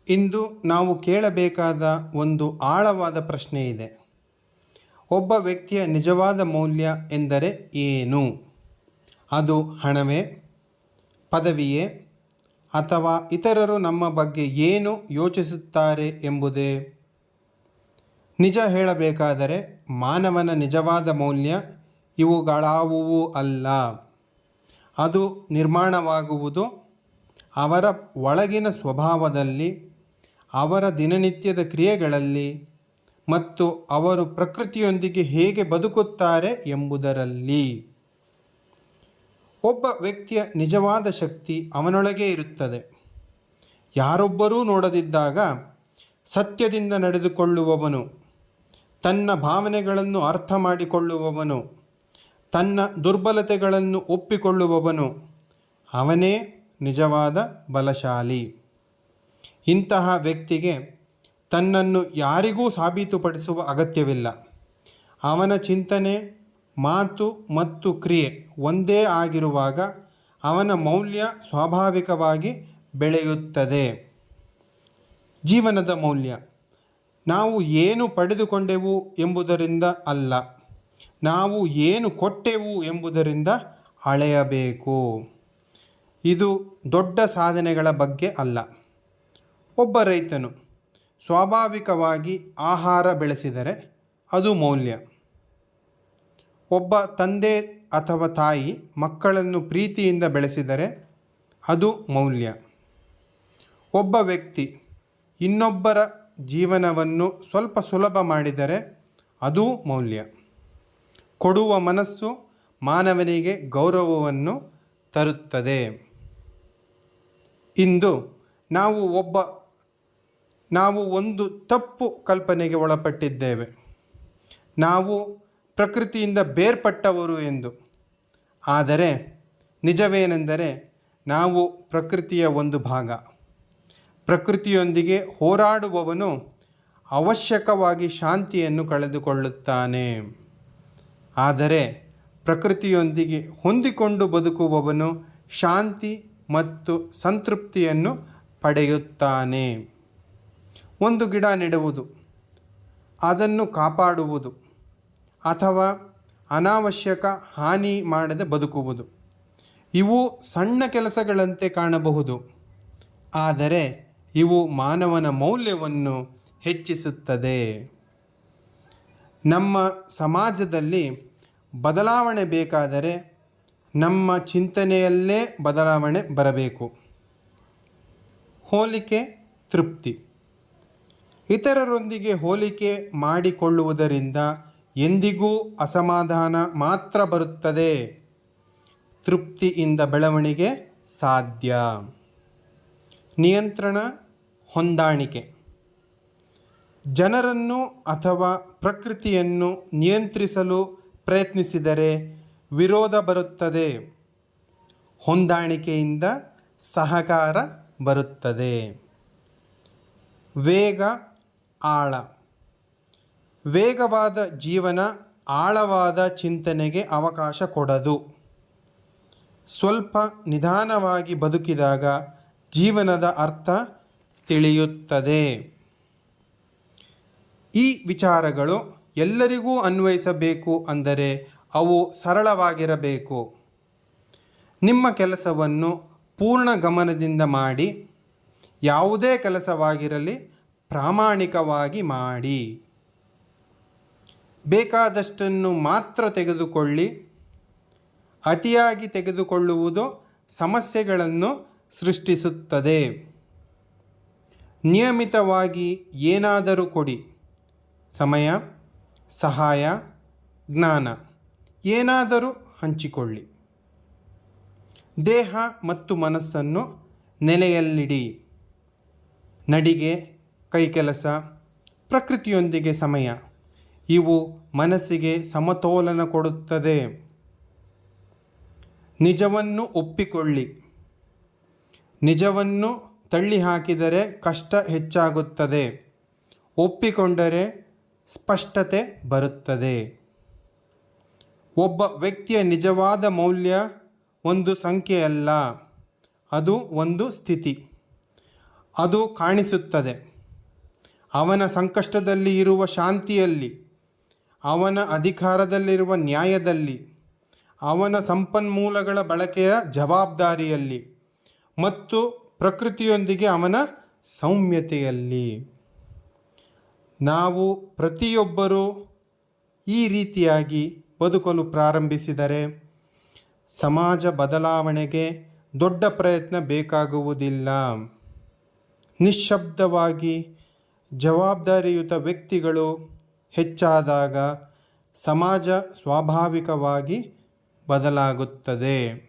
ಇಂದು ನಾವು ಕೇಳಬೇಕಾದ ಒಂದು ಆಳವಾದ ಪ್ರಶ್ನೆ ಇದೆ. ಒಬ್ಬ ವ್ಯಕ್ತಿಯ ನಿಜವಾದ ಮೌಲ್ಯ ಎಂದರೆ ಏನು? ಅದು ಹಣವೇ, ಪದವಿಯೇ, ಅಥವಾ ಇತರರು ನಮ್ಮ ಬಗ್ಗೆ ಏನು ಯೋಚಿಸುತ್ತಾರೆ ಎಂಬುದೇ? ನಿಜ ಹೇಳಬೇಕಾದರೆ ಮಾನವನ ನಿಜವಾದ ಮೌಲ್ಯ ಇವುಗಳಾವುವೂ ಅಲ್ಲ. ಅದು ನಿರ್ಮಾಣವಾಗುವುದು ಅವರ ಒಳಗಿನ ಸ್ವಭಾವದಲ್ಲಿ, ಅವರ ದಿನನಿತ್ಯದ ಕ್ರಿಯೆಗಳಲ್ಲಿ ಮತ್ತು ಅವರು ಪ್ರಕೃತಿಯೊಂದಿಗೆ ಹೇಗೆ ಬದುಕುತ್ತಾರೆ ಎಂಬುದರಲ್ಲಿ. ಒಬ್ಬ ವ್ಯಕ್ತಿಯ ನಿಜವಾದ ಶಕ್ತಿ ಅವನೊಳಗೆ ಇರುತ್ತದೆ. ಯಾರೊಬ್ಬರೂ ನೋಡದಿದ್ದಾಗ ಸತ್ಯದಿಂದ ನಡೆದುಕೊಳ್ಳುವವನು, ತನ್ನ ಭಾವನೆಗಳನ್ನು ಅರ್ಥ ಮಾಡಿಕೊಳ್ಳುವವನು, ತನ್ನ ದುರ್ಬಲತೆಗಳನ್ನು ಒಪ್ಪಿಕೊಳ್ಳುವವನು, ಅವನೇ ನಿಜವಾದ ಬಲಶಾಲಿ. ಇಂತಹ ವ್ಯಕ್ತಿಗೆ ತನ್ನನ್ನು ಯಾರಿಗೂ ಸಾಬೀತುಪಡಿಸುವ ಅಗತ್ಯವಿಲ್ಲ. ಅವನ ಚಿಂತನೆ, ಮಾತು ಮತ್ತು ಕ್ರಿಯೆ ಒಂದೇ ಆಗಿರುವಾಗ ಅವನ ಮೌಲ್ಯ ಸ್ವಾಭಾವಿಕವಾಗಿ ಬೆಳೆಯುತ್ತದೆ. ಜೀವನದ ಮೌಲ್ಯ ನಾವು ಏನು ಪಡೆದುಕೊಂಡೆವು ಎಂಬುದರಿಂದ ಅಲ್ಲ, ನಾವು ಏನು ಕೊಟ್ಟೆವು ಎಂಬುದರಿಂದ ಅಳೆಯಬೇಕು. ಇದು ದೊಡ್ಡ ಸಾಧನೆಗಳ ಬಗ್ಗೆ ಅಲ್ಲ. ಒಬ್ಬ ರೈತನು ಸ್ವಾಭಾವಿಕವಾಗಿ ಆಹಾರ ಬೆಳೆಸಿದರೆ ಅದು ಮೌಲ್ಯ. ಒಬ್ಬ ತಂದೆ ಅಥವಾ ತಾಯಿ ಮಕ್ಕಳನ್ನು ಪ್ರೀತಿಯಿಂದ ಬೆಳೆಸಿದರೆ ಅದು ಮೌಲ್ಯ. ಒಬ್ಬ ವ್ಯಕ್ತಿ ಇನ್ನೊಬ್ಬರ ಜೀವನವನ್ನು ಸ್ವಲ್ಪ ಸುಲಭ ಮಾಡಿದರೆ ಅದು ಮೌಲ್ಯ. ಕೊಡುವ ಮನಸ್ಸು ಮಾನವನಿಗೆ ಗೌರವವನ್ನು ತರುತ್ತದೆ. ಇಂದು ನಾವು ಒಂದು ತಪ್ಪು ಕಲ್ಪನೆಗೆ ಒಳಪಟ್ಟಿದ್ದೇವೆ, ನಾವು ಪ್ರಕೃತಿಯಿಂದ ಬೇರ್ಪಟ್ಟವರು ಎಂದು. ಆದರೆ ನಿಜವೇನೆಂದರೆ ನಾವು ಪ್ರಕೃತಿಯ ಒಂದು ಭಾಗ. ಪ್ರಕೃತಿಯೊಂದಿಗೆ ಹೋರಾಡುವವನು ಅವಶ್ಯಕವಾಗಿ ಶಾಂತಿಯನ್ನು ಕಳೆದುಕೊಳ್ಳುತ್ತಾನೆ. ಆದರೆ ಪ್ರಕೃತಿಯೊಂದಿಗೆ ಹೊಂದಿಕೊಂಡು ಬದುಕುವವನು ಶಾಂತಿ ಮತ್ತು ಸಂತೃಪ್ತಿಯನ್ನು ಪಡೆಯುತ್ತಾನೆ. ಒಂದು ಗಿಡ ನೆಡುವುದು, ಅದನ್ನು ಕಾಪಾಡುವುದು, ಅಥವಾ ಅನಾವಶ್ಯಕ ಹಾನಿ ಮಾಡದೆ ಬದುಕುವುದು, ಇವು ಸಣ್ಣ ಕೆಲಸಗಳಂತೆ ಕಾಣಬಹುದು. ಆದರೆ ಇವು ಮಾನವನ ಮೌಲ್ಯವನ್ನು ಹೆಚ್ಚಿಸುತ್ತದೆ. ನಮ್ಮ ಸಮಾಜದಲ್ಲಿ ಬದಲಾವಣೆ ಬೇಕಾದರೆ ನಮ್ಮ ಚಿಂತನೆಯಲ್ಲೇ ಬದಲಾವಣೆ ಬರಬೇಕು. ಹೋಲಿಕೆ ತೃಪ್ತಿ. ಇತರರೊಂದಿಗೆ ಹೋಲಿಕೆ ಮಾಡಿಕೊಳ್ಳುವುದರಿಂದ ಎಂದಿಗೂ ಅಸಮಾಧಾನ ಮಾತ್ರ ಬರುತ್ತದೆ. ತೃಪ್ತಿಯಿಂದ ಬೆಳವಣಿಗೆ ಸಾಧ್ಯ. ನಿಯಂತ್ರಣ, ಹೊಂದಾಣಿಕೆ. ಜನರನ್ನು ಅಥವಾ ಪ್ರಕೃತಿಯನ್ನು ನಿಯಂತ್ರಿಸಲು ಪ್ರಯತ್ನಿಸಿದರೆ ವಿರೋಧ ಬರುತ್ತದೆ. ಹೊಂದಾಣಿಕೆಯಿಂದ ಸಹಕಾರ ಬರುತ್ತದೆ. ವೇಗ, ಆಳ. ವೇಗವಾದ ಜೀವನ ಆಳವಾದ ಚಿಂತನೆಗೆ ಅವಕಾಶ ಕೊಡದು. ಸ್ವಲ್ಪ ನಿಧಾನವಾಗಿ ಬದುಕಿದಾಗ ಜೀವನದ ಅರ್ಥ ತಿಳಿಯುತ್ತದೆ. ಈ ವಿಚಾರಗಳು ಎಲ್ಲರಿಗೂ ಅನ್ವಯಿಸಬೇಕು ಅಂದರೆ ಅವು ಸರಳವಾಗಿರಬೇಕು. ನಿಮ್ಮ ಕೆಲಸವನ್ನು ಪೂರ್ಣ ಗಮನದಿಂದ ಮಾಡಿ. ಯಾವುದೇ ಕೆಲಸವಾಗಿರಲಿ ಪ್ರಾಮಾಣಿಕವಾಗಿ ಮಾಡಿ. ಬೇಕಾದಷ್ಟನ್ನು ಮಾತ್ರ ತೆಗೆದುಕೊಳ್ಳಿ. ಅತಿಯಾಗಿ ತೆಗೆದುಕೊಳ್ಳುವುದು ಸಮಸ್ಯೆಗಳನ್ನು ಸೃಷ್ಟಿಸುತ್ತದೆ. ನಿಯಮಿತವಾಗಿ ಏನಾದರೂ ಕೊಡಿ. ಸಮಯ, ಸಹಾಯ, ಜ್ಞಾನ ಏನಾದರೂ ಹಂಚಿಕೊಳ್ಳಿ. ದೇಹ ಮತ್ತು ಮನಸ್ಸನ್ನು ನೆಲೆಯಲ್ಲಿಡಿ. ನಡಿಗೆ, ಕೈಕೆಲಸ, ಪ್ರಕೃತಿಯೊಂದಿಗೆ ಸಮಯ ಇವು ಮನಸ್ಸಿಗೆ ಸಮತೋಲನ ಕೊಡುತ್ತದೆ. ನಿಜವನ್ನು ಒಪ್ಪಿಕೊಳ್ಳಿ. ನಿಜವನ್ನು ತಳ್ಳಿಹಾಕಿದರೆ ಕಷ್ಟ ಹೆಚ್ಚಾಗುತ್ತದೆ. ಒಪ್ಪಿಕೊಂಡರೆ ಸ್ಪಷ್ಟತೆ ಬರುತ್ತದೆ. ಒಬ್ಬ ವ್ಯಕ್ತಿಯ ನಿಜವಾದ ಮೌಲ್ಯ ಒಂದು ಸಂಖ್ಯೆಯಲ್ಲ, ಅದು ಒಂದು ಸ್ಥಿತಿ. ಅದು ಕಾಣಿಸುತ್ತದೆ. ಅವನ ಸಂಕಷ್ಟದಲ್ಲಿ ಇರುವ ಶಾಂತಿಯಲ್ಲಿ, ಅವನ ಅಧಿಕಾರದಲ್ಲಿರುವ ನ್ಯಾಯದಲ್ಲಿ, ಅವನ ಸಂಪನ್ಮೂಲಗಳ ಬಳಕೆಯ ಜವಾಬ್ದಾರಿಯಲ್ಲಿ ಮತ್ತು ಪ್ರಕೃತಿಯೊಂದಿಗೆ ಅವನ ಸೌಮ್ಯತೆಯಲ್ಲಿ. ನಾವು ಪ್ರತಿಯೊಬ್ಬರೂ ಈ ರೀತಿಯಾಗಿ ಬದುಕಲು ಪ್ರಾರಂಭಿಸಿದರೆ ಸಮಾಜ ಬದಲಾವಣೆಗೆ ದೊಡ್ಡ ಪ್ರಯತ್ನ ಬೇಕಾಗುವುದಿಲ್ಲ. ನಿಶ್ಶಬ್ದವಾಗಿ ಜವಾಬ್ದಾರಿಯುತ ವ್ಯಕ್ತಿಗಳು ಹೆಚ್ಚಾದಾಗ ಸಮಾಜ ಸ್ವಾಭಾವಿಕವಾಗಿ ಬದಲಾಗುತ್ತದೆ.